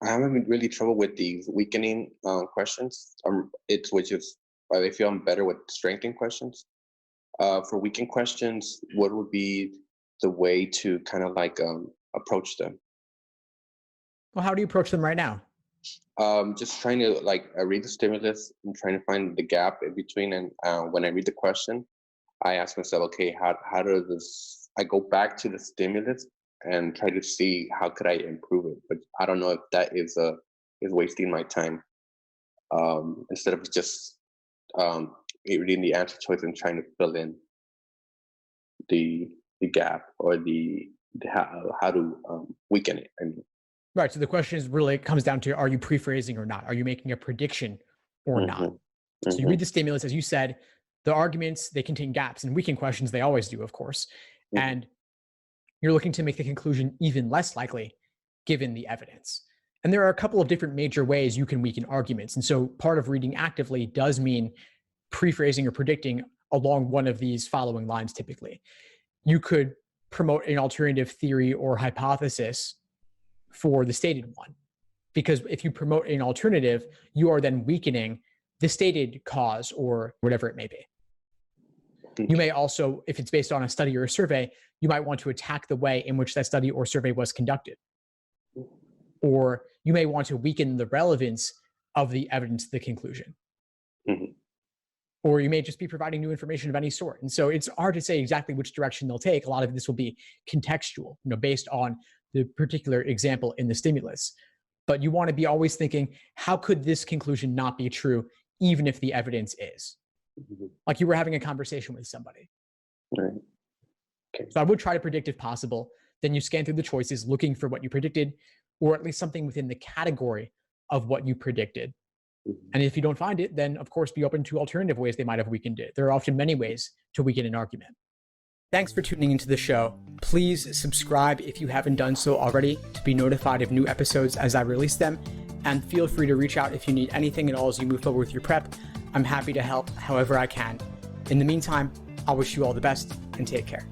I haven't really trouble with these weakening questions. It's which is why I feel I'm better with strengthening questions. For weakened questions, what would be the way to kind of like approach them? Well, how do you approach them right now? Just trying to like I read the stimulus and trying to find the gap in between. And when I read the question, I ask myself, okay, how does this? I go back to the stimulus and try to see how could I improve it. But I don't know if that is wasting my time. Instead of just reading the answer choice and trying to fill in the gap or the how to weaken it. I mean, Right. So the question is really comes down to, are you pre-phrasing or not? Are you making a prediction or not? hmm So you read hmm the stimulus, as you said, the arguments, they contain gaps, and weakened questions, they always do, of course. And you're looking to make the conclusion even less likely given the evidence. And there are a couple of different major ways you can weaken arguments. And so part of reading actively does mean pre-phrasing or predicting along one of these following lines typically. You could promote an alternative theory or hypothesis for the stated one. Because if you promote an alternative, you are then weakening the stated cause or whatever it may be. You may also, if it's based on a study or a survey, you might want to attack the way in which that study or survey was conducted. Or you may want to weaken the relevance of the evidence to the conclusion. hmm Or you may just be providing new information of any sort. And so it's hard to say exactly which direction they'll take. A lot of this will be contextual, based on the particular example in the stimulus. But you want to be always thinking, how could this conclusion not be true, even if the evidence is? Like you were having a conversation with somebody. Right. Okay. So I would try to predict if possible. Then you scan through the choices looking for what you predicted, or at least something within the category of what you predicted. Mhm. And if you don't find it, then of course be open to alternative ways they might have weakened it. There are often many ways to weaken an argument. Thanks for tuning into the show. Please subscribe if you haven't done so already to be notified of new episodes as I release them. And feel free to reach out if you need anything at all as you move forward with your prep. I'm happy to help however I can. In the meantime, I'll wish you all the best and take care.